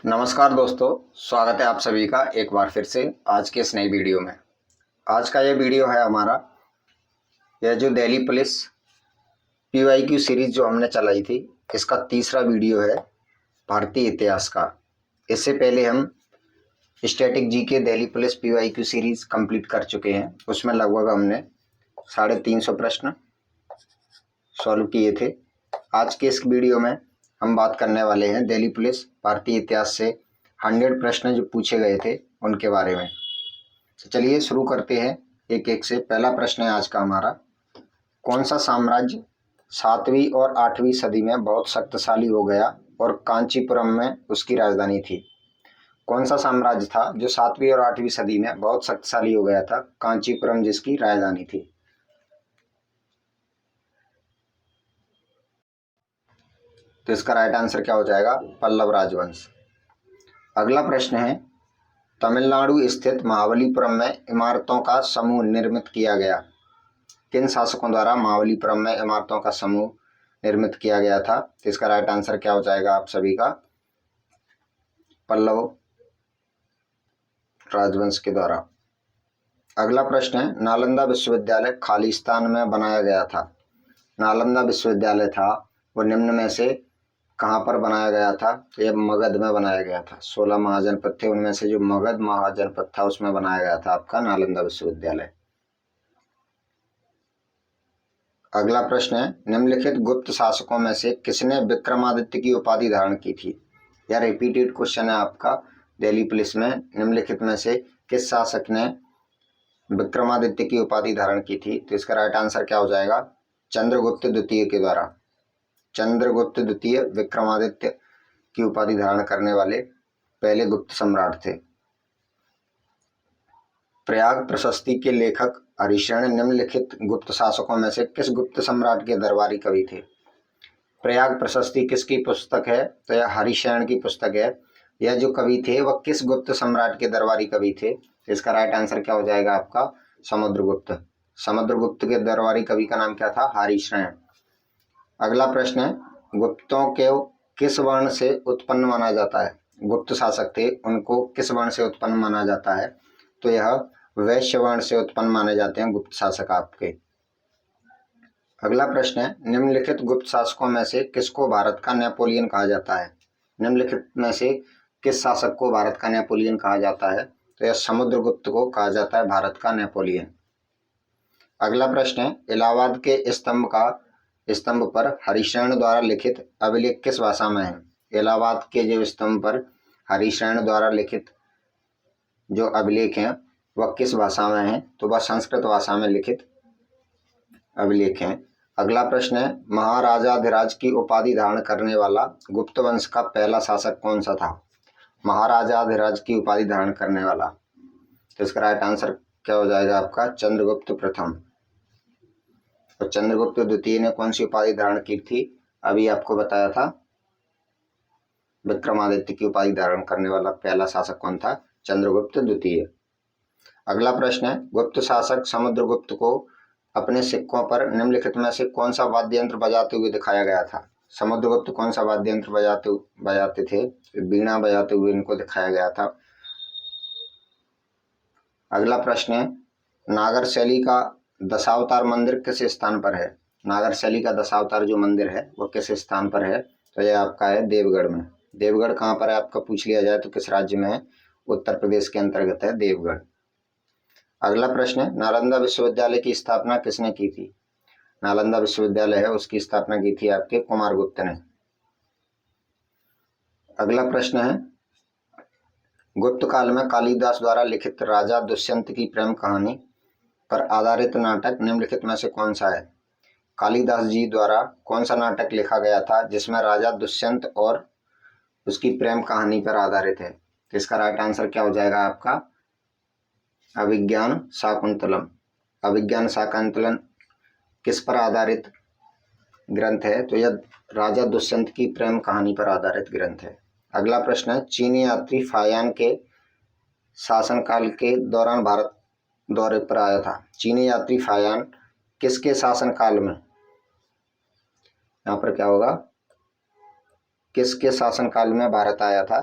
नमस्कार दोस्तों, स्वागत है आप सभी का एक बार फिर से आज के इस नई वीडियो में। आज का ये वीडियो है हमारा, यह जो दिल्ली पुलिस पीवाईक्यू सीरीज जो हमने चलाई थी, इसका तीसरा वीडियो है भारतीय इतिहास का। इससे पहले हम static GK Delhi police PYQ series complete कर चुके हैं। उसमें लगभग हमने 350 प्रश्न सॉल्व किए थे। आज के इस वीडियो में हम बात करने वाले हैं दिल्ली पुलिस भारतीय इतिहास से 100 प्रश्न जो पूछे गए थे उनके बारे में। तो चलिए शुरू करते हैं एक एक से। पहला प्रश्न है आज का हमारा, कौन सा साम्राज्य 7वीं और 8वीं सदी में बहुत शक्तिशाली हो गया और कांचीपुरम में उसकी राजधानी थी? कौन सा साम्राज्य था जो 7वीं और 8वीं सदी में बहुत शक्तिशाली हो गया था, कांचीपुरम जिसकी राजधानी थी? तो इसका राइट आंसर क्या हो जाएगा? पल्लव राजवंश। अगला प्रश्न है, तमिलनाडु स्थित महाबलीपुरम में इमारतों का समूह निर्मित किया गया? किन शासकों द्वारा महाबलीपुरम में इमारतों का समूह निर्मित किया गया था? तो इसका राइट आंसर क्या हो जाएगा आप सभी का? पल्लव राजवंश के द्वारा। अगला प्रश्न है, नालंदा विश्वविद्यालय खालिस्तान में बनाया गया था? नालंदा विश्वविद्यालय था वो निम्न में से कहाँ पर बनाया गया था? तो यह मगध में बनाया गया था। 16 महाजनपद थे, उनमें से जो मगध महाजनपद था उसमें बनाया गया था आपका नालंदा विश्वविद्यालय। अगला प्रश्न है, निम्नलिखित गुप्त शासकों में से किसने विक्रमादित्य की उपाधि धारण की थी? यह रिपीटेड क्वेश्चन है आपका दिल्ली पुलिस में। निम्नलिखित में से किस शासक ने विक्रमादित्य की उपाधि धारण की थी? तो इसका राइट आंसर क्या हो जाएगा? चंद्रगुप्त द्वितीय के द्वारा। चंद्रगुप्त द्वितीय विक्रमादित्य की उपाधि धारण करने वाले पहले गुप्त सम्राट थे। प्रयाग प्रशस्ति के लेखक हरिशरण निम्नलिखित गुप्त शासकों में से किस गुप्त सम्राट के दरबारी कवि थे? प्रयाग प्रशस्ति किसकी पुस्तक है? तो यह हरिशरण की पुस्तक है। यह जो कवि थे वह किस गुप्त सम्राट के दरबारी कवि थे? इसका राइट आंसर क्या हो जाएगा आपका? समुद्रगुप्त। समुद्रगुप्त के दरबारी कवि का नाम क्या था? हरिशरण। अगला प्रश्न है, गुप्तों के किस वर्ण से उत्पन्न माना जाता है? गुप्त शासक थे, उनको किस वर्ण से उत्पन्न माना जाता है? तो यह वैश्य वर्ण से उत्पन्न माने जाते हैं गुप्त शासक आपके। अगला प्रश्न है, निम्नलिखित गुप्त शासकों में से किसको भारत का नेपोलियन कहा जाता है? निम्नलिखित में से किस शासक को भारत का नेपोलियन कहा जाता है? तो यह समुद्रगुप्त को कहा जाता है भारत का नेपोलियन। अगला प्रश्न है, इलाहाबाद के स्तंभ पर हरिशरण द्वारा लिखित अभिलेख किस भाषा में है? इलाहाबाद के जो स्तंभ पर हरिशरण द्वारा लिखित जो अभिलेख हैं वह किस भाषा में है? तो वह संस्कृत भाषा में लिखित अभिलेख हैं। अगला प्रश्न है, महाराजाधिराज की उपाधि धारण करने वाला गुप्त वंश का पहला शासक कौन सा था? महाराजाधिराज की उपाधि धारण करने वाला, तो इसका राइट आंसर क्या हो जाएगा आपका? चंद्रगुप्त प्रथम। और चंद्रगुप्त द्वितीय ने कौन सी उपाधि धारण की थी? अभी आपको बताया था, विक्रमादित्य की उपाधि धारण करने वाला पहला शासक कौन था? चंद्रगुप्त द्वितीय। अगला प्रश्न है, गुप्त शासक समुद्रगुप्त को अपने सिक्कों पर निम्नलिखित में से कौन सा वाद्य यंत्र बजाते हुए दिखाया गया था? समुद्रगुप्त कौन सा वाद्य यंत्र बजाते थे? वीणा बजाते हुए इनको दिखाया गया था। अगला प्रश्न है, नागर शैली का दशावतार मंदिर किस स्थान पर है? नागर शैली का दशावतार जो मंदिर है वो किस स्थान पर है? तो यह आपका है देवगढ़ में। देवगढ़ कहाँ पर है आपका पूछ लिया जाए तो किस राज्य में है? उत्तर प्रदेश के अंतर्गत है देवगढ़। अगला प्रश्न है, नालंदा विश्वविद्यालय की स्थापना किसने की थी? नालंदा विश्वविद्यालय है उसकी स्थापना की थी आपके कुमारगुप्त ने। अगला प्रश्न है, गुप्त काल में कालिदास द्वारा लिखित राजा दुष्यंत की प्रेम कहानी पर आधारित नाटक निम्नलिखित में से कौन सा है? कालिदास जी द्वारा कौन सा नाटक लिखा गया था जिसमें राजा दुष्यंत और उसकी प्रेम कहानी पर आधारित है? तो इसका राइट आंसर क्या हो जाएगा आपका? अभिज्ञान शाकुंतलम। अभिज्ञान शाकुंतलम किस पर आधारित ग्रंथ है? तो यह राजा दुष्यंत की प्रेम कहानी पर आधारित ग्रंथ है। अगला प्रश्न है, चीनी यात्री फायान के शासनकाल के दौरान भारत दौरे पर आया था? चीनी यात्री फायान किसके शासनकाल में, यहाँ पर क्या होगा, किसके शासनकाल में भारत आया था?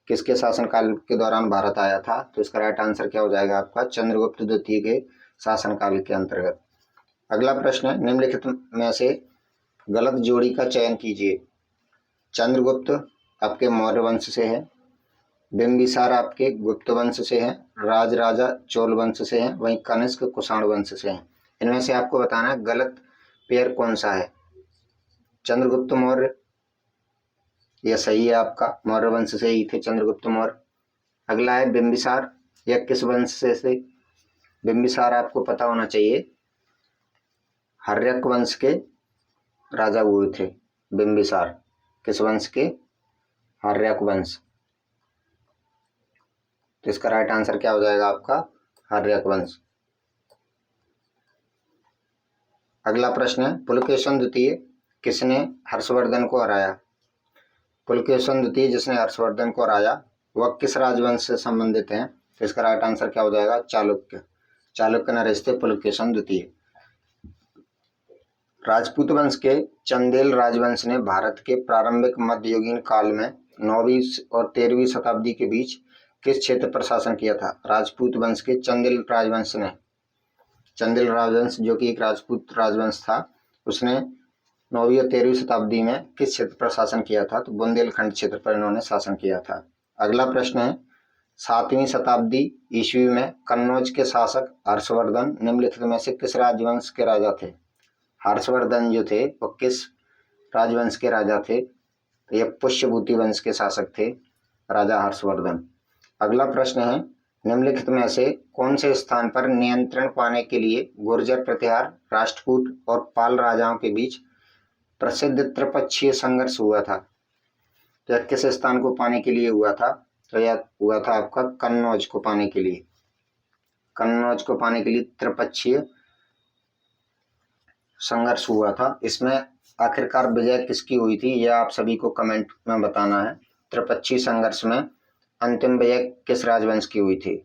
किसके शासनकाल के दौरान भारत आया था? तो इसका राइट आंसर क्या हो जाएगा आपका? चंद्रगुप्त द्वितीय के शासनकाल के अंतर्गत। अगला प्रश्न है, निम्नलिखित में से गलत जोड़ी का चयन कीजिए। चंद्रगुप्त आपके मौर्य वंश से है, बिंबिसार आपके गुप्त वंश से है, राजराजा चोल वंश से है, वहीं कनिष्क कुषाण वंश से है। इनमें से आपको बताना है गलत पेयर कौन सा है। चंद्रगुप्त मौर्य, यह सही है आपका, मौर्य वंश से ही थे चंद्रगुप्त मौर्य। अगला है बिंबिसार, यह किस वंश से थे? बिंबिसार आपको पता होना चाहिए, हर्यक वंश के राजा हुए थे बिंबिसार। किस वंश के? हर्यक वंश। तो इसका राइट आंसर क्या हो जाएगा आपका? हर्यक वंश। अगला प्रश्न है, पुलकेशन द्वितीय किसने हर्षवर्धन को हराया? पुलकेशन द्वितीय जिसने हर्षवर्धन को हराया वह किस राजवंश से संबंधित है? तो इसका राइट आंसर क्या हो जाएगा? चालुक्य। चालुक्य नरेश थे पुलकेशन द्वितीय। राजपूत वंश के चंदेल राजवंश ने भारत के प्रारंभिक मध्ययुगीन काल में 9वीं और 13वीं शताब्दी के बीच किस क्षेत्र पर शासन किया था? राजपूत वंश के चंदेल राजवंश ने, चंदेल राजवंश जो कि एक राजपूत राजवंश था, उसने 9वीं और 13वीं शताब्दी में किस क्षेत्र पर शासन किया था? तो बुंदेलखंड क्षेत्र पर इन्होंने शासन किया था। अगला प्रश्न है, 7वीं शताब्दी ईस्वी में कन्नौज के शासक हर्षवर्धन निम्नलिखित में से किस राजवंश के राजा थे? हर्षवर्धन जो थे वो किस राजवंश के राजा थे? तो ये पुष्यभूति वंश के शासक थे राजा हर्षवर्धन। अगला प्रश्न है, निम्नलिखित में से कौन से स्थान पर नियंत्रण पाने के लिए गुर्जर प्रतिहार, राष्ट्रकूट और पाल राजाओं के बीच प्रसिद्ध त्रिपक्षीय संघर्ष हुआ था? तो यह किस स्थान को पाने के लिए हुआ था? तो यह हुआ था आपका कन्नौज को पाने के लिए। कन्नौज को पाने के लिए त्रिपक्षीय संघर्ष हुआ था। इसमें आखिरकार विजय किसकी हुई थी यह आप सभी को कमेंट में बताना है। त्रिपक्षीय संघर्ष में अंतिम विजय किस राजवंश की हुई थी?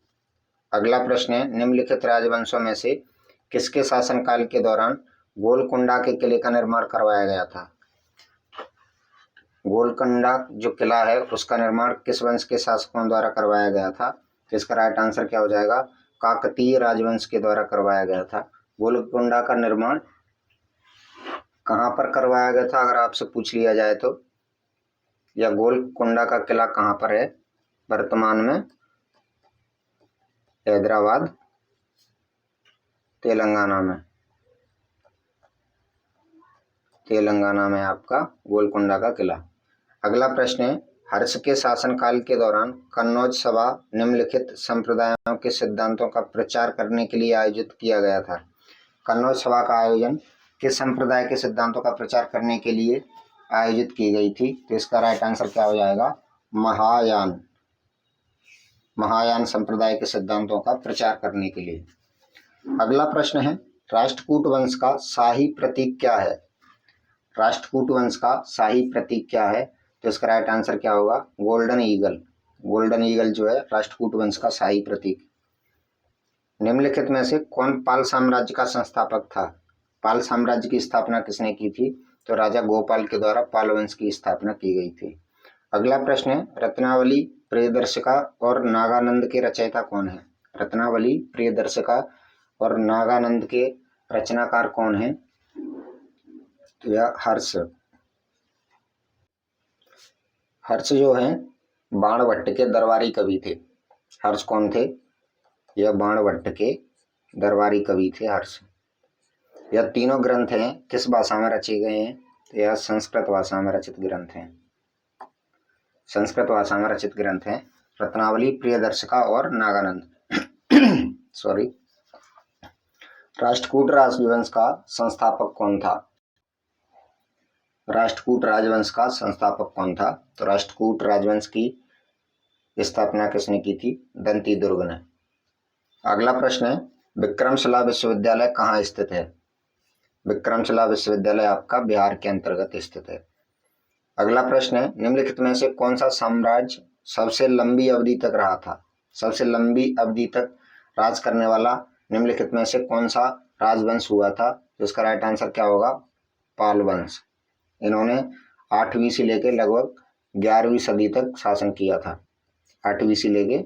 अगला प्रश्न है, निम्नलिखित राजवंशों में से किसके शासनकाल के दौरान गोलकुंडा के किले का निर्माण करवाया गया था? गोलकुंडा जो किला है उसका निर्माण किस वंश के शासकों द्वारा करवाया गया था? तो इसका राइट आंसर क्या हो जाएगा? काकतीय राजवंश के द्वारा करवाया गया था। गोलकुंडा का निर्माण कहाँ पर करवाया गया था अगर आपसे पूछ लिया जाए तो? या गोलकुंडा का किला कहाँ पर है वर्तमान में? हैदराबाद, तेलंगाना में। तेलंगाना में आपका गोलकुंडा का किला। अगला प्रश्न है, हर्ष के शासनकाल के दौरान कन्नौज सभा निम्नलिखित संप्रदायों के सिद्धांतों का प्रचार करने के लिए आयोजित किया गया था। कन्नौज सभा का आयोजन किस संप्रदाय के सिद्धांतों का प्रचार करने के लिए आयोजित की गई थी? तो इसका राइट आंसर क्या हो जाएगा? महायान। महायान संप्रदाय के सिद्धांतों का प्रचार करने के लिए। अगला प्रश्न है, राष्ट्रकूट वंश का शाही प्रतीक क्या है? राष्ट्रकूट वंश का शाही प्रतीक क्या है? तो इसका राइट आंसर क्या होगा? Golden eagle. गोल्डन ईगल जो है राष्ट्रकूट वंश का शाही प्रतीक। निम्नलिखित में से कौन पाल साम्राज्य का संस्थापक था? पाल साम्राज्य की स्थापना किसने की थी? तो राजा गोपाल के द्वारा पाल वंश की स्थापना की गई थी। अगला प्रश्न है, रत्नावली प्रियदर्शिका और नागानंद के रचयिता कौन है? रत्नावली प्रियदर्शिका और नागानंद के रचनाकार कौन है? तो यह हर्ष। हर्ष जो है बाणभट्ट के दरबारी कवि थे। हर्ष कौन थे? यह बाणभट्ट के दरबारी कवि थे हर्ष। यह तीनों ग्रंथ हैं किस भाषा में रचे गए हैं? तो यह संस्कृत भाषा में रचित ग्रंथ हैं। संस्कृत भाषा में रचित ग्रंथ हैं रत्नावली, प्रियदर्शिका और नागानंद। सॉरी। राष्ट्रकूट राजवंश का संस्थापक कौन था? राष्ट्रकूट राजवंश का संस्थापक कौन था? तो राष्ट्रकूट राजवंश की स्थापना किसने की थी? दंती दुर्ग ने। अगला प्रश्न है, विक्रमशिला विश्वविद्यालय कहाँ स्थित है? विक्रमशिला विश्वविद्यालय आपका बिहार के अंतर्गत स्थित है। अगला प्रश्न है, निम्नलिखित में से कौन सा साम्राज्य सबसे लंबी अवधि तक रहा था? सबसे लंबी अवधि तक राज करने वाला निम्नलिखित में से कौन सा राजवंश हुआ था? तो इसका राइट आंसर क्या होगा? पाल वंश। इन्होंने 8वीं से लेकर लगभग 11वीं सदी तक शासन किया था। 8वीं से लेके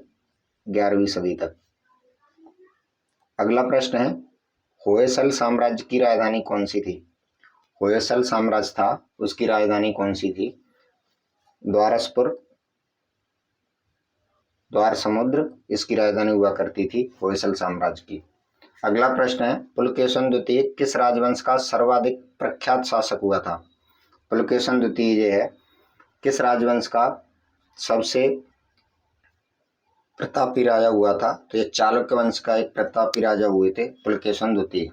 11वीं सदी तक। अगला प्रश्न है, होयसल साम्राज्य की राजधानी कौन सी थी? होयसल साम्राज्य था, उसकी राजधानी कौन सी थी? द्वारसपुर, द्वार समुद्र इसकी राजधानी हुआ करती थी होयसल साम्राज्य की। अगला प्रश्न है, पुलकेशन द्वितीय किस राजवंश का सर्वाधिक प्रख्यात शासक हुआ था? पुलकेशन द्वितीय जो है किस राजवंश का सबसे प्रतापी राजा हुआ था? तो ये चालुक्य वंश का एक प्रतापी राजा हुए थे पुलकेशन द्वितीय।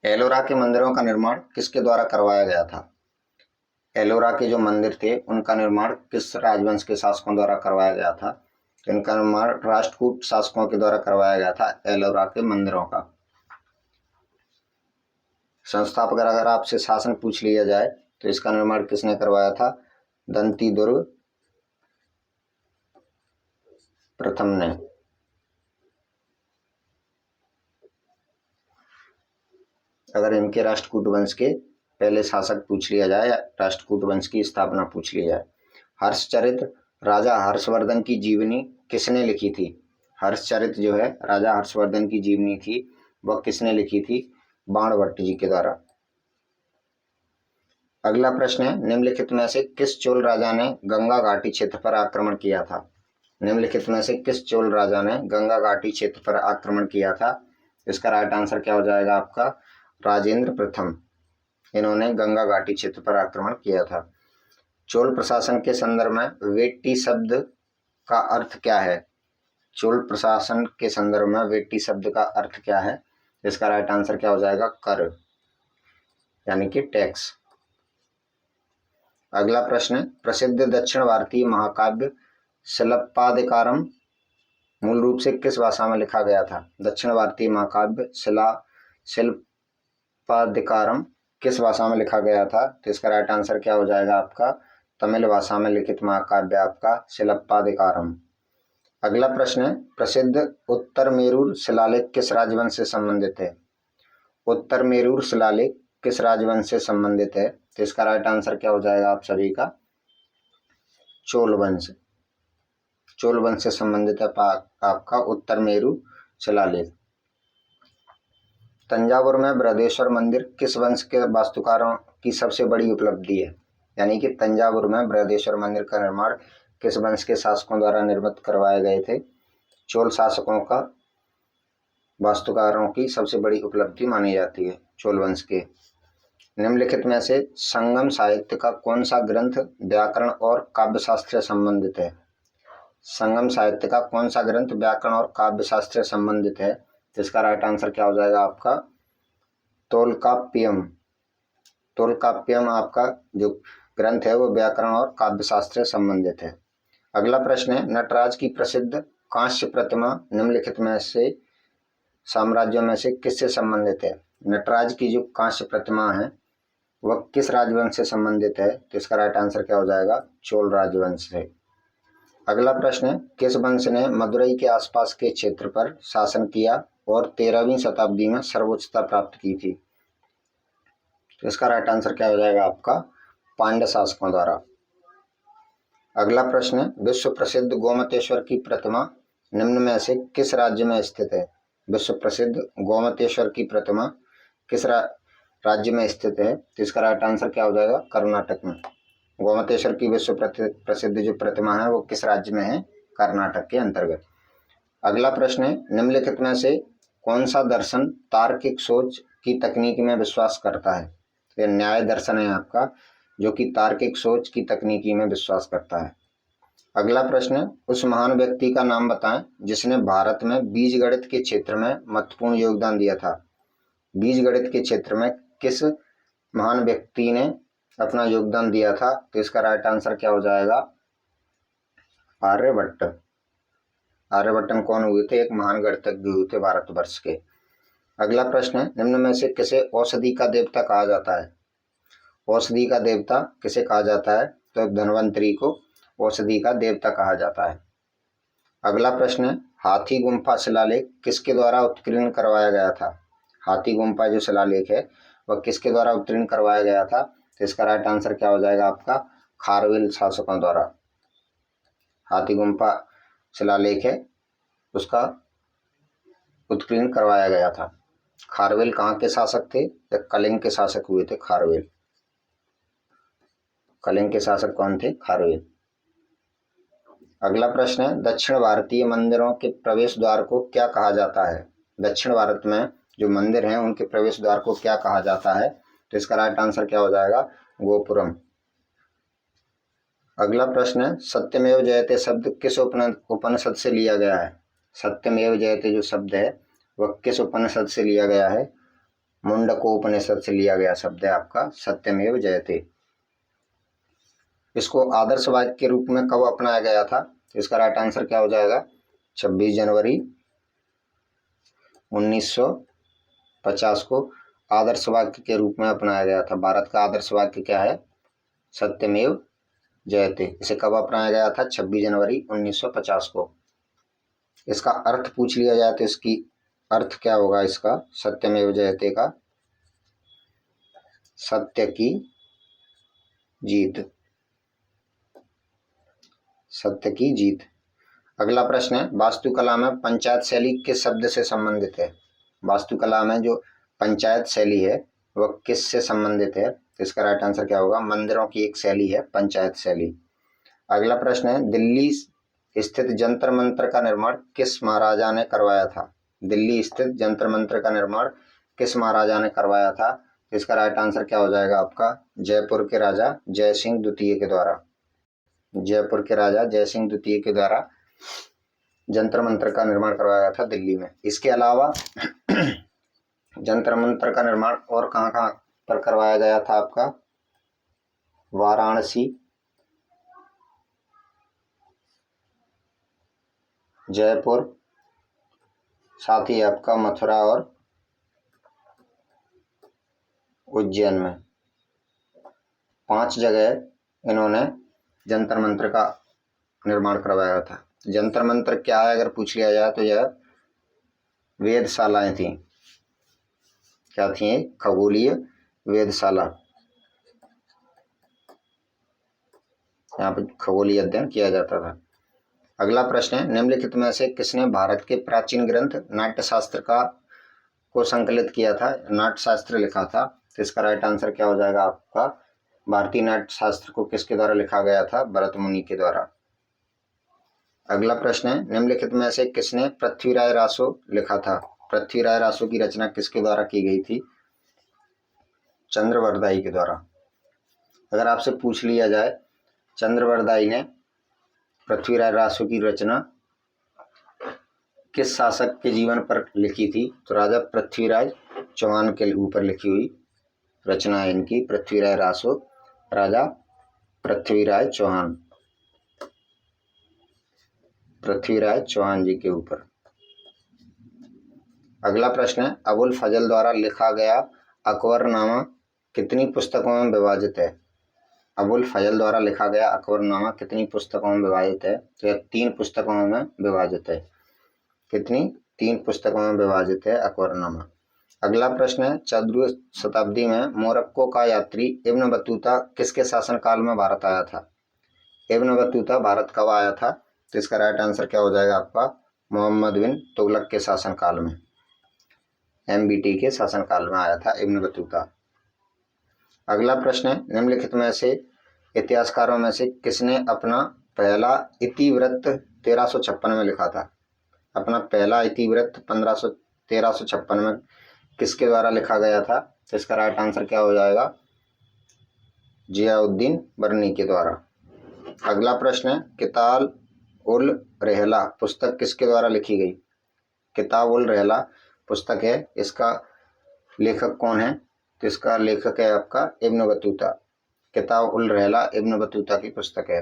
एलोरा के मंदिरों का निर्माण किसके द्वारा करवाया गया था? एलोरा के जो मंदिर थे उनका निर्माण किस राजवंश के शासकों द्वारा करवाया गया था? तो इनका निर्माण राष्ट्रकूट शासकों के द्वारा करवाया गया था एलोरा के मंदिरों का। संस्थापक अगर आपसे शासन पूछ लिया जाए तो इसका निर्माण किसने करवाया था? दंतीदुर्ग प्रथम ने। अगर इनके राष्ट्रकूट वंश के पहले शासक पूछ लिया जाए, राष्ट्रकूट वंश की स्थापना पूछ लिया जाए। हर्षचरित राजा हर्षवर्धन की जीवनी किसने लिखी थी? हर्षचरित जो है राजा हर्षवर्धन की जीवनी थी, वह किसने लिखी थी? बाणभट्ट जी के द्वारा। अगला प्रश्न है, निम्नलिखित में से किस चोल राजा ने गंगा घाटी क्षेत्र पर आक्रमण किया था? निम्नलिखित में से किस चोल राजा ने गंगा घाटी क्षेत्र पर आक्रमण किया था? इसका राइट आंसर क्या हो जाएगा आपका? राजेंद्र प्रथम। इन्होंने गंगा घाटी क्षेत्र पर आक्रमण किया था। चोल प्रशासन के संदर्भ में वेट्टी शब्द का अर्थ क्या है? चोल प्रशासन के संदर्भ में वेट्टी शब्द का अर्थ क्या है? इसका राइट आंसर क्या हो जाएगा? कर, यानी कि टैक्स। अगला प्रश्न, प्रसिद्ध दक्षिण भारतीय महाकाव्य शिलप्पादिकारम मूल रूप से किस भाषा में लिखा गया था? दक्षिण भारतीय महाकाव्य शिलप्पादिकारम किस भाषा में लिखा गया था? तो इसका राइट आंसर क्या हो जाएगा आपका? तमिल भाषा में लिखित महाकाव्य आपका शिलप्पादिकारम। अगला प्रश्न है, प्रसिद्ध उत्तर मेरूर शिलालेख किस राजवंश से संबंधित है? उत्तर मेरूर शिलालेख किस राजवंश से संबंधित है? तो इसका राइट आंसर क्या हो जाएगा आप सभी का? चोल वंश। चोल वंश से संबंधित है आपका उत्तर मेरू शिलालेख। तंजावुर में बृहदेश्वर मंदिर किस वंश के वास्तुकारों की सबसे बड़ी उपलब्धि है? यानी कि तंजावुर में बृहदेश्वर मंदिर का निर्माण किस वंश के शासकों द्वारा निर्मित करवाए गए थे? चोल शासकों का वास्तुकारों की सबसे बड़ी उपलब्धि मानी जाती है चोल वंश के। निम्नलिखित में से संगम साहित्य का कौन सा ग्रंथ व्याकरण और काव्यशास्त्र से संबंधित है? संगम साहित्य का कौन सा ग्रंथ व्याकरण और काव्यशास्त्र से संबंधित है? तो इसका राइट आंसर क्या हो जाएगा आपका? तोलकाप्पियम। तोलकाप्पियम आपका जो ग्रंथ है वो व्याकरण और काव्यशास्त्र से संबंधित है। अगला प्रश्न है, नटराज की प्रसिद्ध कांस्य प्रतिमा निम्नलिखित में से साम्राज्यों में से किससे संबंधित है? नटराज की जो कांस्य प्रतिमा है वह किस राजवंश से संबंधित है? तो इसका राइट आंसर क्या हो जाएगा? चोल राजवंश से। अगला प्रश्न है, किस वंश ने मदुरई के आसपास के क्षेत्र पर शासन किया और 13वीं शताब्दी में सर्वोच्चता प्राप्त की थी? तो इसका राइट आंसर क्या हो जाएगा आपका? पांड्य शासकों द्वारा। अगला प्रश्न है, विश्व प्रसिद्ध गोमतेश्वर की प्रतिमा निम्न में से किस राज्य में स्थित है? विश्व प्रसिद्ध गोमतेश्वर की प्रतिमा किस राज्य में स्थित है? तो इसका राइट आंसर क्या हो जाएगा? कर्नाटक में। गोमतेश्वर की विश्व प्रसिद्ध जो प्रतिमा है वो किस राज्य में है? कर्नाटक के अंतर्गत। अगला प्रश्न है, निम्नलिखित में से कौन सा दर्शन तार्किक सोच की तकनीक में विश्वास करता है? तो न्याय दर्शन है आपका, जो कि तार्किक सोच की तकनीकी में विश्वास करता है। अगला प्रश्न है, उस महान व्यक्ति का नाम बताएं जिसने भारत में बीजगणित के क्षेत्र में महत्वपूर्ण योगदान दिया था। बीजगणित के क्षेत्र में किस महान व्यक्ति ने अपना योगदान दिया था? तो इसका राइट आंसर क्या हो जाएगा? आर्यभट्ट। आर्यभट्ट कौन हुए थे? एक महान गणितज्ञ हुए थे भारतवर्ष के। अगला प्रश्न है, निम्न में से किसे औषधि का देवता कहा जाता है? औषधि का देवता किसे कहा जाता है? तो धन्वंतरी को औषधि का देवता कहा जाता है। अगला प्रश्न है, हाथी गुम्फा शिलालेख किसके द्वारा उत्कीर्ण करवाया गया था? हाथी गुम्फा जो शिलालेख है वह किसके द्वारा उत्कीर्ण करवाया गया था? तो इसका राइट आंसर क्या हो जाएगा आपका? खारवेल शासकों द्वारा। हाथी गुम्फा शिलालेख है, उसका उत्कीर्ण करवाया गया था। खारवेल कहाँ के शासक थे? या कलिंग के शासक हुए थे खारवेल। कलिंग के शासक कौन थे? खारवेल। अगला प्रश्न है, दक्षिण भारतीय मंदिरों के प्रवेश द्वार को क्या कहा जाता है? दक्षिण भारत में जो मंदिर हैं उनके प्रवेश द्वार को क्या कहा जाता है? तो इसका राइट आंसर क्या हो जाएगा? गोपुरम। अगला प्रश्न है, सत्यमेव जयते शब्द किस उपनिषद से लिया गया है? सत्यमेव जयते जो शब्द है वह किस उपनिषद से लिया गया है? मुंडकोपनिषद से लिया गया शब्द है आपका सत्यमेव जयते। इसको आदर्श वाक्य के रूप में कब अपनाया गया था? इसका राइट आंसर क्या हो जाएगा? 26 जनवरी 1950 को आदर्श वाक्य के रूप में अपनाया गया था। भारत का आदर्श वाक्य क्या है? सत्यमेव जयते। इसे कब अपनाया गया था? 26 जनवरी 1950 को। इसका अर्थ पूछ लिया जाए तो इसकी अर्थ क्या होगा इसका? सत्यमेव जयते का सत्य की जीत। सत्य की जीत। अगला प्रश्न है, वास्तुकला में पंचायत शैली किस शब्द से संबंधित है? वास्तुकला में जो पंचायत शैली है वह किस से संबंधित है? तो इसका राइट आंसर क्या होगा? मंदिरों की एक शैली है पंचायत शैली। अगला प्रश्न है, दिल्ली स्थित जंतर मंतर का निर्माण किस महाराजा ने करवाया था? दिल्ली स्थित जंतर मंतर का निर्माण किस महाराजा ने करवाया था? इसका राइट आंसर क्या हो जाएगा आपका? जयपुर के राजा जय सिंह द्वितीय के द्वारा। जयपुर के राजा जय सिंह द्वितीय के द्वारा जंतर मंतर का निर्माण करवाया था दिल्ली में। इसके अलावा जंतर मंतर का निर्माण और कहाँ कहाँ पर करवाया गया था आपका? वाराणसी, जयपुर, साथ ही आपका मथुरा और उज्जैन में 5 जगह इन्होंने जंतर मंतर का निर्माण करवाया था। जंतर मंतर क्या है अगर पूछ लिया जाए तो यह वेधशालाएं थी। क्या थी? खगोलीय वेधशाला। यहाँ पर खगोलीय अध्ययन किया जाता था। अगला प्रश्न है, निम्नलिखित में से किसने भारत के प्राचीन ग्रंथ नाट्यशास्त्र को संकलित किया था? नाट्यशास्त्र लिखा था। तो इसका राइट आंसर क्या हो जाएगा आपका? भारतीय नाट्यशास्त्र को किसके द्वारा लिखा गया था? भरत मुनि के द्वारा। अगला प्रश्न है, निम्नलिखित में से किसने पृथ्वीराज रासो लिखा था? पृथ्वीराज रासो की रचना किसके द्वारा की गई थी? चंद्रवरदाई के द्वारा। अगर आपसे पूछ लिया जाए चंद्रवरदाई ने पृथ्वीराज रासो की रचना किस शासक के जीवन पर लिखी थी? तो राजा पृथ्वीराज चौहान के ऊपर लिखी हुई रचना है इनकी, पृथ्वीराज रासो, राजा पृथ्वीराज चौहान, पृथ्वीराज चौहान जी के ऊपर। अगला प्रश्न है, अबुल फजल द्वारा लिखा गया अकबरनामा कितनी पुस्तकों में विभाजित है? अबुल फजल द्वारा लिखा गया अकबरनामा कितनी पुस्तकों में विभाजित है? तो यह 3 पुस्तकों में विभाजित है। कितनी? 3 पुस्तकों में विभाजित है अकबरनामा। अगला प्रश्न है, 14वीं शताब्दी में मोरक्को का यात्री इब्न बतूता किसके शासनकाल में भारत आया था? इब्न बतूता भारत कब आया था? तो इसका राइट आंसर क्या हो जाएगा आपका? मोहम्मद बिन तुगलक के शासनकाल में, MBT के शासनकाल में आया था इब्न बतूता। अगला प्रश्न है, निम्नलिखित में से इतिहासकारों में से किसने अपना पहला इतिवृत्त 1356 में लिखा था? अपना पहला इतिवृत्त 1356 में किसके द्वारा लिखा गया था? तो इसका राइट आंसर क्या हो जाएगा? जियाउद्दीन बर्नी के द्वारा। अगला प्रश्न है, किताब उल रहला पुस्तक किसके द्वारा लिखी गई? किताब उल रहला पुस्तक है, इसका लेखक कौन है? तो इसका लेखक है आपका इब्न बतूता। किताब उल रहला इब्न बतूता की पुस्तक है।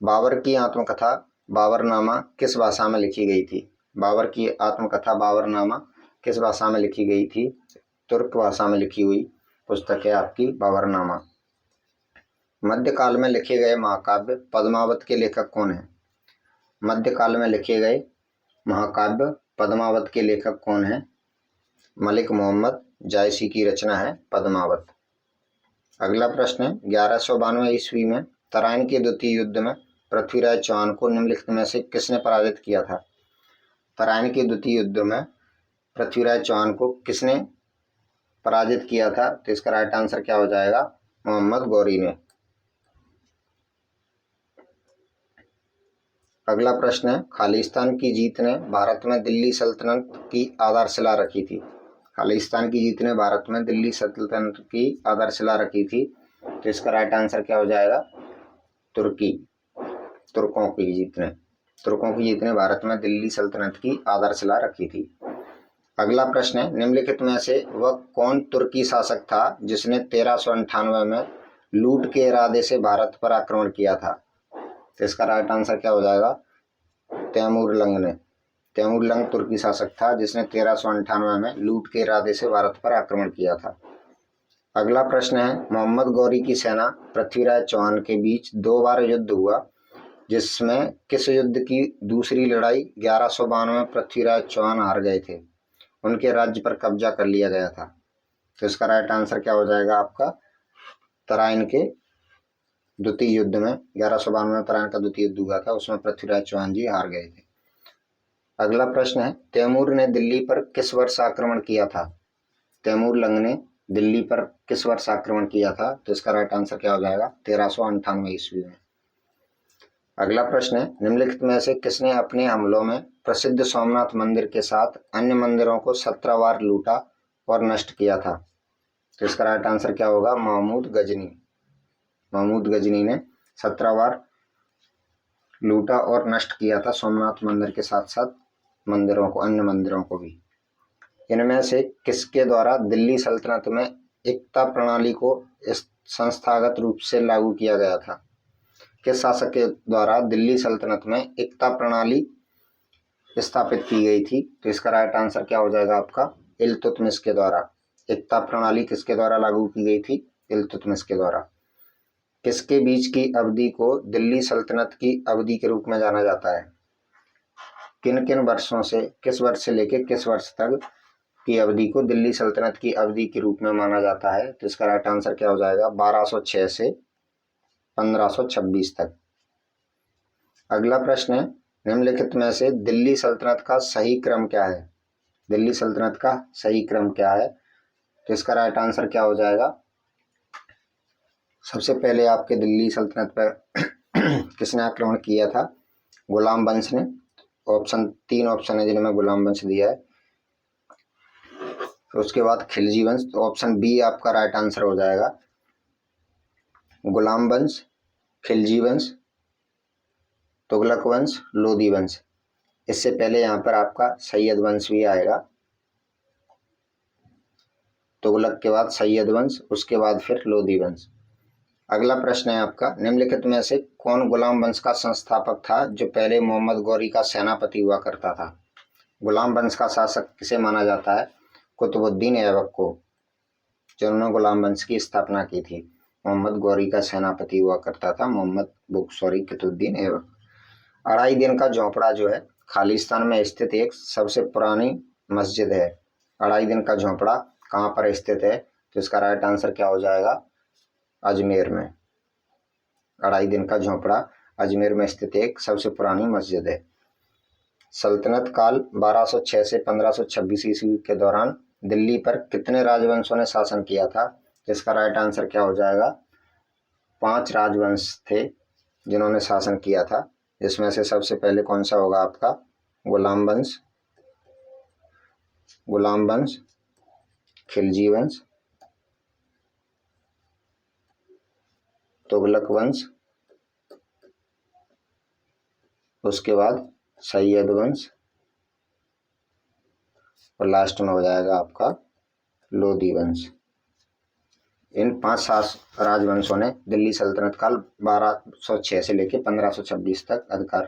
बाबर की आत्मकथा बाबरनामा किस भाषा में लिखी गई थी? बाबर की आत्मकथा बाबरनामा किस भाषा में लिखी गई थी? तुर्क भाषा में लिखी हुई पुस्तक है आपकी बाबरनामा। मध्यकाल में लिखे गए महाकाव्य पद्मावत के लेखक कौन है? मध्यकाल में लिखे गए महाकाव्य पद्मावत के लेखक कौन है? मलिक मोहम्मद जायसी की रचना है पद्मावत। अगला प्रश्न है, 1192 ईस्वी में तराइन के द्वितीय युद्ध में पृथ्वीराज चौहान को निम्नलिखित में से किसने पराजित किया था? तराइन के द्वितीय युद्ध में पृथ्वीराज चौहान को किसने पराजित किया था? तो इसका राइट आंसर क्या हो जाएगा? मोहम्मद गौरी ने। अगला प्रश्न है, खालिस्तान की जीत ने भारत में दिल्ली सल्तनत की आधारशिला रखी थी। खालिस्तान की जीत ने भारत में दिल्ली सल्तनत की आधारशिला रखी थी। तो इसका राइट आंसर क्या हो जाएगा? तुर्की। तुर्कों की जीत ने भारत में दिल्ली सल्तनत की आधारशिला रखी थी। अगला प्रश्न है, निम्नलिखित में से वह कौन तुर्की शासक था जिसने 1398 में लूट के इरादे से भारत पर आक्रमण किया था? तो इसका राइट आंसर क्या हो जाएगा? तैमूर लंग ने। तैमूर लंग तुर्की शासक था जिसने 1398 में लूट के इरादे से भारत पर आक्रमण किया था। अगला प्रश्न है, मोहम्मद गौरी की सेना पृथ्वीराज चौहान के बीच 2 बार युद्ध हुआ, जिसमें किस युद्ध की दूसरी लड़ाई 1192 में पृथ्वीराज चौहान हार गए थे, उनके राज्य पर कब्जा कर लिया गया था? तो इसका राइट आंसर क्या हो जाएगा आपका? तराइन के द्वितीय युद्ध में 1192 में तराइन का द्वितीय युद्ध हुआ था, उसमें पृथ्वीराज चौहान जी हार गए थे। अगला प्रश्न है, तैमूर ने दिल्ली पर किस वर्ष आक्रमण किया था? तैमूर लंग ने दिल्ली पर किस वर्ष आक्रमण किया था? तो इसका राइट आंसर क्या हो जाएगा? 1398 ईस्वी में। अगला प्रश्न है, निम्नलिखित में से किसने अपने हमलों में प्रसिद्ध सोमनाथ मंदिर के साथ अन्य मंदिरों को 17 बार लूटा और नष्ट किया था? तो इसका राइट आंसर क्या होगा? महमूद गजनी। महमूद गजनी ने 17 बार लूटा और नष्ट किया था सोमनाथ मंदिर के साथ साथ मंदिरों को, अन्य मंदिरों को भी। इनमें से किसके द्वारा दिल्ली सल्तनत में एकता प्रणाली को संस्थागत रूप से लागू किया गया था? किस शासक के द्वारा दिल्ली सल्तनत में एकता प्रणाली स्थापित की गई थी? तो इसका राइट आंसर क्या हो जाएगा आपका? इल्तुतमिश के द्वारा। एकता प्रणाली किसके द्वारा लागू की गई थी? इल्तुतमिश के द्वारा। किसके बीच की अवधि को दिल्ली सल्तनत की अवधि के रूप में जाना जाता है? किन किन वर्षों से, किस वर्ष से लेकर किस वर्ष तक की अवधि को दिल्ली सल्तनत की अवधि के रूप में माना जाता है? तो इसका राइट आंसर क्या हो जाएगा? 1206 से 1526 तक। अगला प्रश्न है, निम्नलिखित में से दिल्ली सल्तनत का सही क्रम क्या है? दिल्ली सल्तनत का सही क्रम क्या है? तो इसका राइट आंसर क्या हो जाएगा? सबसे पहले आपके दिल्ली सल्तनत पर किसने आक्रमण किया था? गुलाम वंश ने। ऑप्शन 3 ऑप्शन है जिनमें गुलाम वंश दिया है। तो उसके बाद खिलजी वंश। तो ऑप्शन बी आपका राइट आंसर हो जाएगा। गुलाम वंश, खिलजी वंश, तुगलक वंश, लोदी वंश। इससे पहले यहाँ पर आपका सैयद वंश भी आएगा। तुगलक के बाद सैयद वंश, उसके बाद फिर लोदी वंश। अगला प्रश्न है आपका, निम्नलिखित में से कौन गुलाम वंश का संस्थापक था जो पहले मोहम्मद गौरी का सेनापति हुआ करता था? गुलाम वंश का शासक किसे माना जाता है? कुतुबुद्दीन ऐबक को, जिन्होंने गुलाम वंश की स्थापना की थी। मोहम्मद गौरी का सेनापति हुआ करता था कुतुबुद्दीन ऐबक। अढ़ाई दिन का झोंपड़ा जो है खालिस्तान में स्थित एक सबसे पुरानी मस्जिद है। अढ़ाई दिन का झोंपड़ा कहाँ पर स्थित है? तो इसका राइट आंसर क्या हो जाएगा? अजमेर में। अढ़ाई दिन का झोंपड़ा अजमेर में स्थित एक सबसे पुरानी मस्जिद है। सल्तनत काल 1206 से 1526 ईस्वी के दौरान दिल्ली पर कितने राजवंशों ने शासन किया था? इसका राइट आंसर क्या हो जाएगा? 5 राजवंश थे जिन्होंने शासन किया था, जिसमें से सबसे पहले कौन सा होगा आपका? गुलाम वंश, खिलजी वंश, तुगलक वंश, उसके बाद सैयद वंश और लास्ट में हो जाएगा आपका लोदी वंश। इन 5 राजवंशों ने दिल्ली सल्तनत काल 1206 से लेकर 1526 तक अधिकार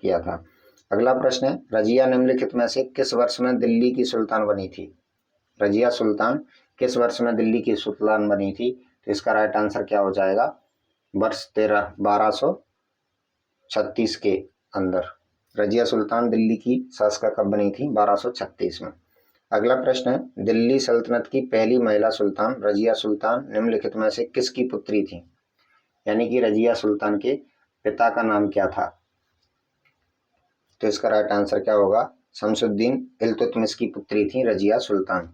किया था। अगला प्रश्न है, रजिया निम्नलिखित में से किस वर्ष में दिल्ली की सुल्तान बनी थी? रजिया सुल्तान किस वर्ष में दिल्ली की सुल्तान बनी थी? तो इसका राइट आंसर क्या हो जाएगा? वर्ष 1236 के अंदर रजिया सुल्तान दिल्ली की शासक कब बनी थी? 1236 में। अगला प्रश्न है, दिल्ली सल्तनत की पहली महिला सुल्तान रजिया सुल्तान निम्नलिखित में से किसकी पुत्री थी? यानी कि रजिया सुल्तान के पिता का नाम क्या था? तो इसका राइट आंसर क्या होगा? शमसुद्दीन इल्तुतमिश की पुत्री थी रजिया सुल्तान।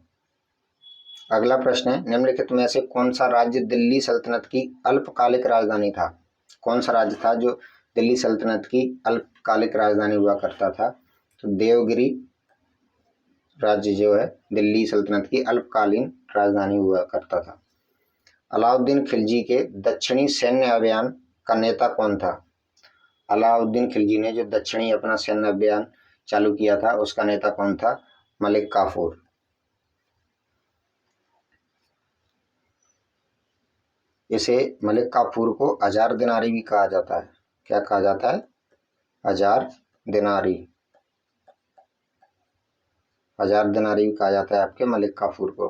अगला प्रश्न है, निम्नलिखित में से कौन सा राज्य दिल्ली सल्तनत की अल्पकालिक राजधानी था? कौन सा राज्य था जो दिल्ली सल्तनत की अल्पकालिक राजधानी हुआ करता था? तो देवगिरी राज्य जो है दिल्ली सल्तनत की अल्पकालीन राजधानी हुआ करता था। अलाउद्दीन खिलजी के दक्षिणी सैन्य अभियान का नेता कौन था? अलाउद्दीन खिलजी ने जो दक्षिणी अपना सैन्य अभियान चालू किया था उसका नेता कौन था? मलिक काफूर। इसे मलिक काफूर को हजार दिनारी भी कहा जाता है। क्या कहा जाता है? हजार दिनारी। हजार दिनारी भी कहा जाता है आपके मलिक काफूर को।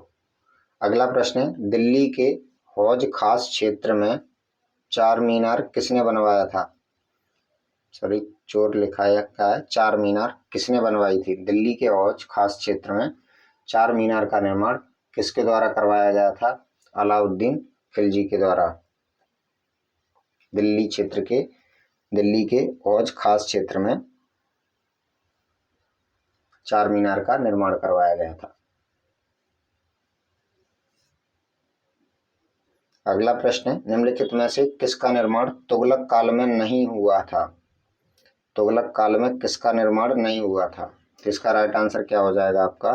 अगला प्रश्न है, दिल्ली के हौज खास क्षेत्र में चार मीनार किसने बनवाया था? सॉरी, चोर लिखा है क्या है? चार मीनार किसने बनवाई थी? दिल्ली के हौज खास क्षेत्र में चार मीनार का निर्माण किसके द्वारा करवाया गया था? अलाउद्दीन खिलजी के द्वारा। दिल्ली के हौज खास क्षेत्र में चार मीनार का निर्माण करवाया गया था। अगला प्रश्न है, निम्नलिखित में से किसका निर्माण तुगलक काल में नहीं हुआ था? तुगलक काल में किसका निर्माण नहीं हुआ था? तो इसका राइट आंसर क्या हो जाएगा आपका?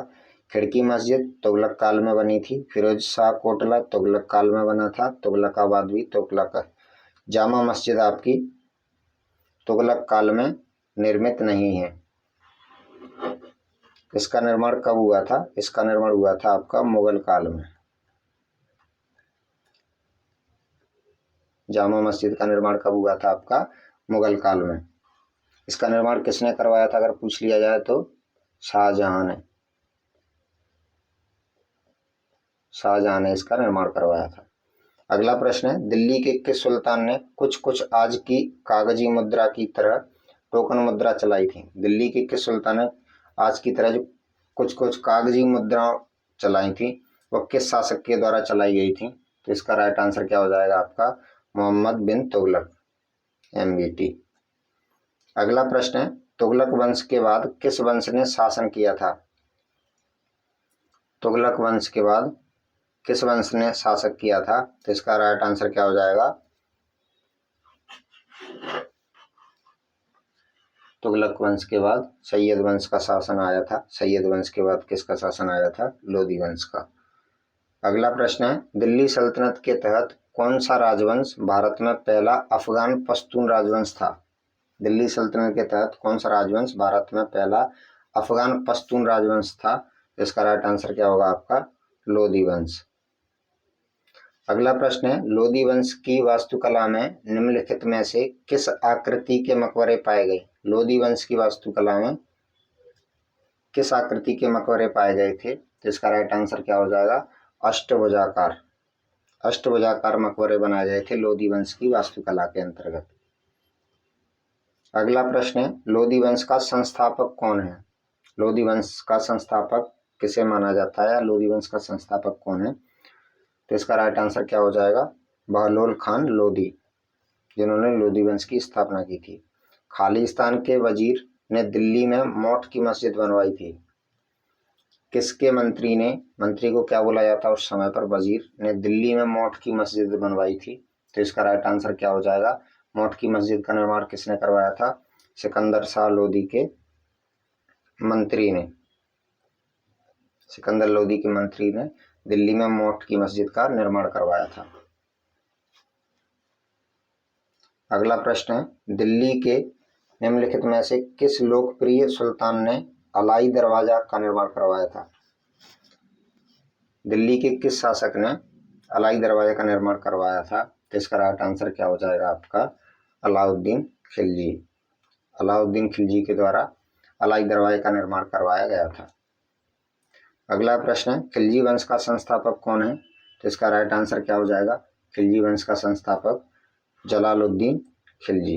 खिड़की मस्जिद तुगलक काल में बनी थी। फिरोज शाह कोटला तुगलक काल में बना था। तुगलकाबाद भी तुगलक। जामा मस्जिद आपकी तुगलक काल में निर्मित नहीं है। इसका निर्माण कब हुआ था? इसका निर्माण हुआ था आपका मुगल काल में। जामा मस्जिद का निर्माण कब हुआ था आपका? मुगल काल में। इसका निर्माण किसने करवाया था अगर पूछ लिया जाए तो? शाहजहां ने। शाहजहां ने इसका निर्माण करवाया था। अगला प्रश्न है, दिल्ली के किस सुल्तान ने कुछ कुछ आज की कागजी मुद्रा की तरह टोकन मुद्रा चलाई थी? दिल्ली के किस सुल्तान ने आज की तरह जो कुछ कुछ कागजी मुद्रा चलाई थी वह किस शासक के द्वारा चलाई गई थी? तो इसका राइट आंसर क्या हो जाएगा आपका? मोहम्मद बिन तुगलक, MBT। अगला प्रश्न है, तुगलक वंश के बाद किस वंश ने शासन किया था? तुगलक वंश के बाद किस वंश ने शासक किया था? तो इसका राइट आंसर क्या हो जाएगा? तुगलक वंश के बाद सैयद वंश का शासन आया था। सैयद वंश के बाद किसका शासन आया था? लोदी वंश का। अगला प्रश्न है, दिल्ली सल्तनत के तहत कौन सा राजवंश भारत में पहला अफगान पश्तून राजवंश था? दिल्ली सल्तनत के तहत कौन सा राजवंश भारत में पहला अफगान पश्तून राजवंश था? इसका राइट आंसर क्या होगा आपका? लोदी वंश। अगला प्रश्न है, लोदी वंश की वास्तुकला में निम्नलिखित में से किस आकृति के मकबरे पाए गए? लोदी वंश की वास्तुकला में किस आकृति के मकबरे पाए गए थे? तो इसका राइट आंसर क्या हो जाएगा? अष्टभुजाकार। अष्टभुजाकार मकबरे बनाए गए थे लोदी वंश की वास्तुकला के अंतर्गत। अगला प्रश्न है, लोदी वंश का संस्थापक कौन है? लोदी वंश का संस्थापक किसे माना जाता है या लोदी वंश का संस्थापक कौन है? तो इसका राइट आंसर क्या हो जाएगा? बहलोल खान लोदी, जिन्होंने लोदी वंश की स्थापना की थी। खालिस्तान के वजीर ने दिल्ली में मौट की मस्जिद बनवाई थी। किसके मंत्री को क्या बोला जाता उस समय पर? वजीर ने दिल्ली में मौट की मस्जिद बनवाई थी। तो इसका राइट आंसर क्या हो जाएगा? मौट की मस्जिद का निर्माण किसने करवाया था? सिकंदर शाह लोदी के मंत्री ने। सिकंदर लोदी के मंत्री ने दिल्ली में मौट की मस्जिद का निर्माण करवाया था। अगला प्रश्न है, दिल्ली के निम्नलिखित में से किस लोकप्रिय सुल्तान ने अलाई दरवाजा का निर्माण करवाया था? दिल्ली के किस शासक ने अलाई दरवाजे का निर्माण करवाया था? तो इसका राइट आंसर क्या हो जाएगा आपका? अलाउद्दीन खिलजी। अलाउद्दीन खिलजी के द्वारा अलाई दरवाजे का निर्माण करवाया गया था। अगला प्रश्न है, खिलजी वंश का संस्थापक कौन है? तो इसका राइट आंसर क्या हो जाएगा? खिलजी वंश का संस्थापक जलालुद्दीन खिलजी।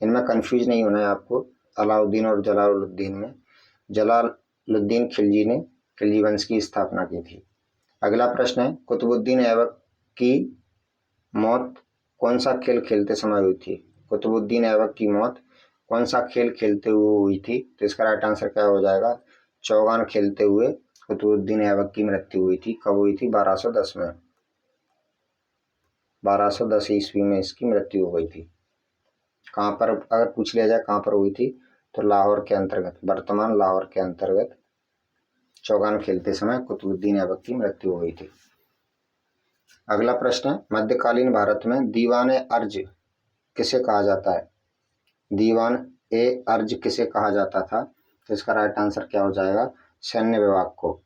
इनमें कंफ्यूज नहीं होना है आपको, अलाउद्दीन और जलालुद्दीन में। जलालुद्दीन खिलजी ने खिलजी वंश की स्थापना की थी। अगला प्रश्न है, कुतुबुद्दीन ऐबक की मौत कौन सा खेल खेलते समय हुई थी? कुतुबुद्दीन ऐबक की मौत कौन सा खेल खेलते हुए हुई थी? तो इसका राइट आंसर क्या हो जाएगा? चौगान खेलते हुए कुतुबुद्दीन ऐबक की मृत्यु हुई थी। कब हुई थी? 1210 में, 1210 ईस्वी में इसकी मृत्यु हो गई थी। कहाँ पर, अगर पूछ लिया जाए कहाँ पर हुई थी, तो लाहौर के अंतर्गत, वर्तमान लाहौर के अंतर्गत चौगान खेलते समय कुतुबुद्दीन ऐबक की मृत्यु हो गई थी। अगला प्रश्न है, मध्यकालीन भारत में दीवान अर्ज किसे कहा जाता है? दीवान ए अर्ज किसे कहा जाता था? तो इसका राइट आंसर क्या हो जाएगा? सैन्य विभाग को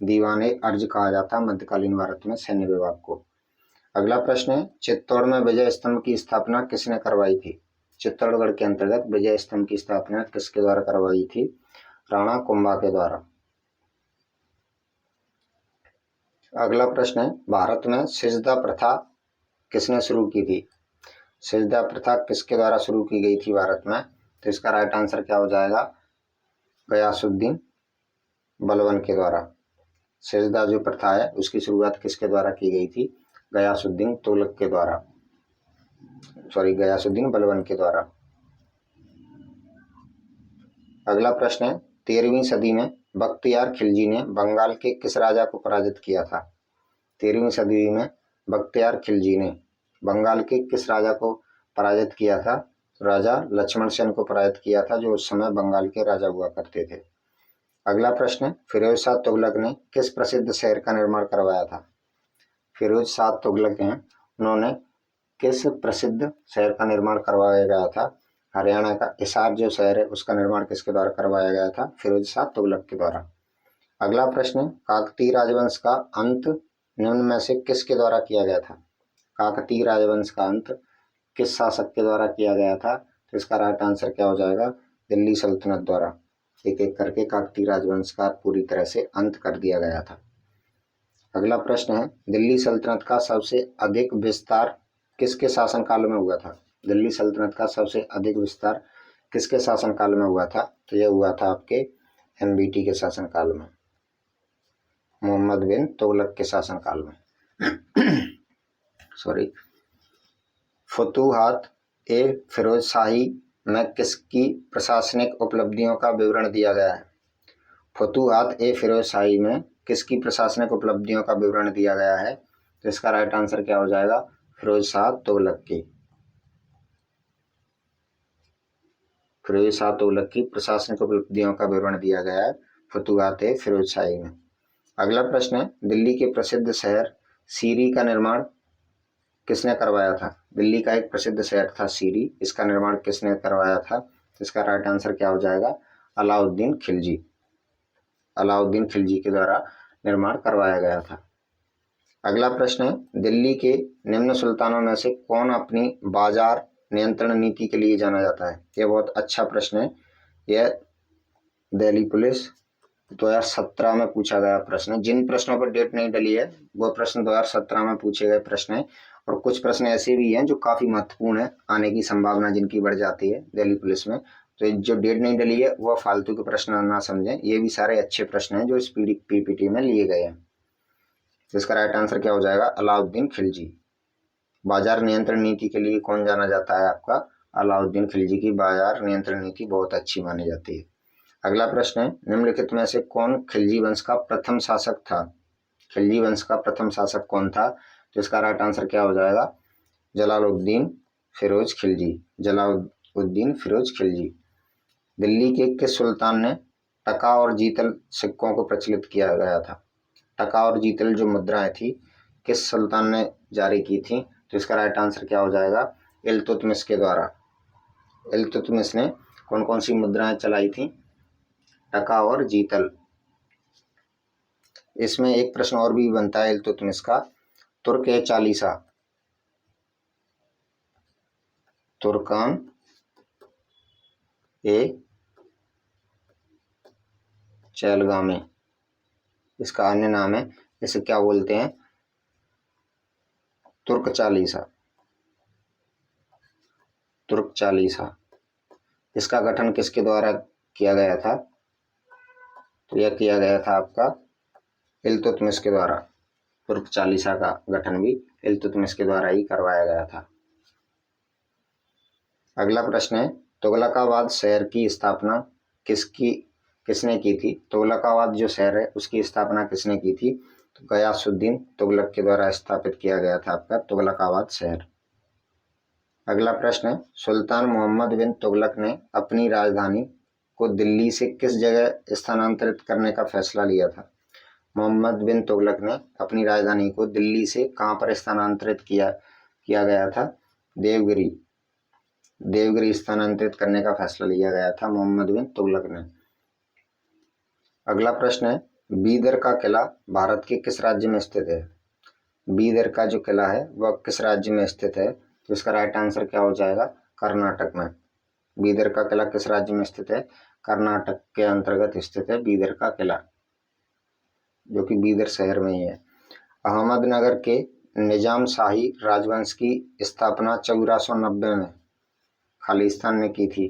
दीवान ए अर्ज कहा जाता मध्यकालीन भारत में सैन्य विभाग को। अगला प्रश्न है, चित्तौड़ में विजय स्तंभ की स्थापना किसने करवाई थी? चित्तौड़गढ़ के अंतर्गत विजय स्तंभ की स्थापना किसके द्वारा करवाई थी? राणा कुंभा के द्वारा। अगला प्रश्न है, भारत में सिजदा प्रथा किसने शुरू की थी? सिजदा प्रथा किसके द्वारा शुरू की गई थी भारत में? तो इसका राइट आंसर क्या हो जाएगा? गयासुद्दीन बलबन के द्वारा। सिजदा जो प्रथा है उसकी शुरुआत किसके द्वारा की गई थी? गयासुद्दीन तुगलक के द्वारा, गयासुद्दीन बलबन के द्वारा। अगला प्रश्न है, 13वीं सदी में बख्तियार खिलजी ने बंगाल के किस राजा को पराजित किया था? 13वीं सदी में बख्तियार खिलजी ने बंगाल के किस राजा को पराजित किया था? राजा लक्ष्मण सेन को पराजित किया था, जो उस समय बंगाल के राजा हुआ करते थे। अगला प्रश्न है, फिरोज शाह तुगलक ने किस प्रसिद्ध शहर का निर्माण करवाया था? फिरोज शाह तुगलक हैं, उन्होंने किस प्रसिद्ध शहर का निर्माण करवाया गया था? हरियाणा का हिसार जो शहर है उसका निर्माण किसके द्वारा करवाया गया था? फिरोज शाह तुगलक के द्वारा। अगला प्रश्न, काकतीय राजवंश का अंत निम्न में से किसके द्वारा किया गया था? काकतीय राजवंश का अंत किस शासक के द्वारा किया गया था? तो इसका राइट आंसर क्या हो जाएगा? दिल्ली सल्तनत द्वारा। एक एक करके काकतीय राजवंश का पूरी तरह से अंत कर दिया गया था। अगला प्रश्न है, दिल्ली सल्तनत का सबसे अधिक विस्तार किसके शासनकाल में हुआ था? दिल्ली सल्तनत का सबसे अधिक विस्तार किसके शासनकाल में हुआ था? तो यह हुआ था आपके एमबीटी के शासनकाल में, मोहम्मद बिन तुगलक के शासनकाल में। सॉरी। फतूहात ए फिरोज शाही में किसकी प्रशासनिक उपलब्धियों का विवरण दिया गया है? फतूहात ए फिरोज शाही में किसकी प्रशासनिक उपलब्धियों का विवरण दिया गया है? तो इसका राइट आंसर क्या हो जाएगा? फिरोज शाह तुगलक की। फिरोज शाह तुगलक की प्रशासनिक उपलब्धियों का विवरण दिया गया है फतूहात ए फिरोज शाही में। अगला प्रश्न है, दिल्ली के प्रसिद्ध शहर सीरी का निर्माण किसने करवाया था? दिल्ली का एक प्रसिद्ध शहर था सीरी, इसका निर्माण किसने करवाया था? इसका राइट आंसर क्या हो जाएगा? अलाउद्दीन खिलजी। अलाउद्दीन खिलजी के द्वारा निर्माण करवाया गया था। अगला प्रश्न है, दिल्ली के निम्न सुल्तानों में से कौन अपनी बाजार नियंत्रण नीति के लिए जाना जाता है? यह बहुत अच्छा प्रश्न है। यह दिल्ली पुलिस 2017 में पूछा गया प्रश्न। जिन प्रश्नों पर डेट नहीं डली है वो प्रश्न 2017 में पूछे गए प्रश्न है, और कुछ प्रश्न ऐसे भी हैं जो काफी महत्वपूर्ण है, आने की संभावना जिनकी बढ़ जाती है दिल्ली पुलिस में। तो जो डेट नहीं डली है वह फालतू के प्रश्न ना समझें, ये भी सारे अच्छे प्रश्न हैं जो इस पीपीटी में लिए गए हैं। इसका राइट आंसर क्या हो जाएगा? अलाउद्दीन खिलजी। बाजार नियंत्रण नीति के लिए कौन जाना जाता है आपका? अलाउद्दीन खिलजी की बाजार नियंत्रण नीति बहुत अच्छी मानी जाती है। अगला प्रश्न है, निम्नलिखित में से कौन खिलजी वंश का प्रथम शासक था? खिलजी वंश का प्रथम शासक कौन था? तो इसका राइट आंसर क्या हो जाएगा? जलालुद्दीन फिरोज खिलजी। जलालुद्दीन फिरोज खिलजी। दिल्ली के किस सुल्तान ने टका और जीतल सिक्कों को प्रचलित किया गया था? टका और जीतल जो मुद्राएं थी किस सुल्तान ने जारी की थी? तो इसका राइट आंसर क्या हो जाएगा? इल्तुतमिश के द्वारा। इल्तुतमिश ने कौन कौन सी मुद्राएं चलाई थी? टका और जीतल। इसमें एक प्रश्न और भी बनता है इल्तुतमिश का, तुर्क ए चालीसा, तुर्कान ए चैलगामे, इसका अन्य नाम है, इसे क्या बोलते हैं? तुर्क चालीसा। तुर्क चालीसा। इसका गठन किसके द्वारा किया गया था? तो यह किया गया था आपका इल्तुतमिश के द्वारा। तुर्क चालीसा का गठन भी इल्तुतमिश के द्वारा ही करवाया गया था। अगला प्रश्न है, तुगलकाबाद शहर की स्थापना किसने की थी? तुगलकाबाद जो शहर है उसकी स्थापना किसने की थी? तो गयासुद्दीन तुगलक के द्वारा स्थापित किया गया था आपका तुगलकाबाद शहर। अगला प्रश्न है, सुल्तान मोहम्मद बिन तुगलक ने अपनी राजधानी को दिल्ली से किस जगह स्थानांतरित करने का फैसला लिया था? मोहम्मद बिन तुगलक ने अपनी राजधानी को दिल्ली से कहां पर स्थानांतरित किया गया था? देवगिरी स्थानांतरित करने का फैसला लिया गया था मोहम्मद बिन तुगलक ने। अगला प्रश्न है, बीदर का किला भारत के किस राज्य में स्थित है? बीदर का जो किला है वह किस राज्य में स्थित है? तो इसका राइट आंसर क्या हो जाएगा? कर्नाटक में। बीदर का किला किस राज्य में स्थित है? कर्नाटक के अंतर्गत स्थित है बीदर का किला, जो कि बीदर शहर में ही है। अहमदनगर के निजाम शाही राजवंश की स्थापना 1490 में खालिस्तान ने की थी।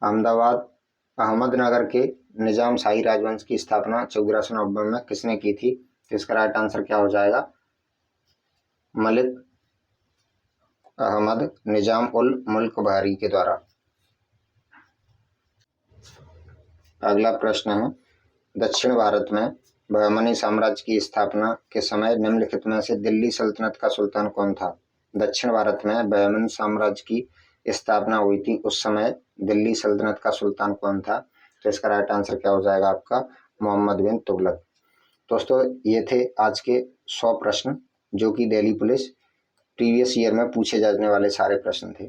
अहमदनगर के निजाम शाही राजवंश की स्थापना 1490 में किसने की थी? तो इसका राइट आंसर क्या हो जाएगा? मलिक अहमद निजाम उल मुल्क बहारी के द्वारा। अगला प्रश्न है, दक्षिण भारत में बहमनी साम्राज्य की स्थापना के समय निम्नलिखित में से दिल्ली सल्तनत का सुल्तान कौन था? दक्षिण भारत में बहमनी साम्राज्य की स्थापना हुई थी, उस समय दिल्ली सल्तनत का सुल्तान कौन था? तो इसका राइट आंसर क्या हो जाएगा आपका? मोहम्मद बिन तुगलक। दोस्तों, ये थे आज के 100 प्रश्न जो कि दिल्ली पुलिस प्रीवियस ईयर में पूछे जाने वाले सारे प्रश्न थे।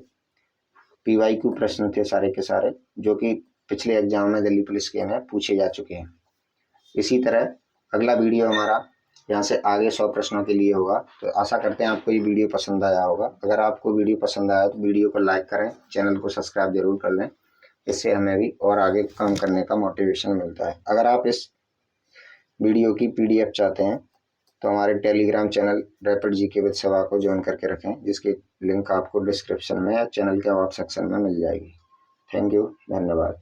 PYQ प्रश्न थे सारे के सारे, जो कि पिछले एग्जाम में दिल्ली पुलिस के में पूछे जा चुके हैं। इसी तरह अगला वीडियो हमारा यहाँ से आगे 100 प्रश्नों के लिए होगा। तो आशा करते हैं आपको ये वीडियो पसंद आया होगा। अगर आपको वीडियो पसंद आया तो वीडियो को लाइक करें, चैनल को सब्सक्राइब जरूर कर लें, इससे हमें भी और आगे काम करने का मोटिवेशन मिलता है। अगर आप इस वीडियो की PDF चाहते हैं तो हमारे Telegram channel rapid GK with सेवा को ज्वाइन करके रखें, जिसकी लिंक आपको डिस्क्रिप्शन में या चैनल के व्हाट्सएप सेक्शन में मिल जाएगी। थैंक यू, धन्यवाद।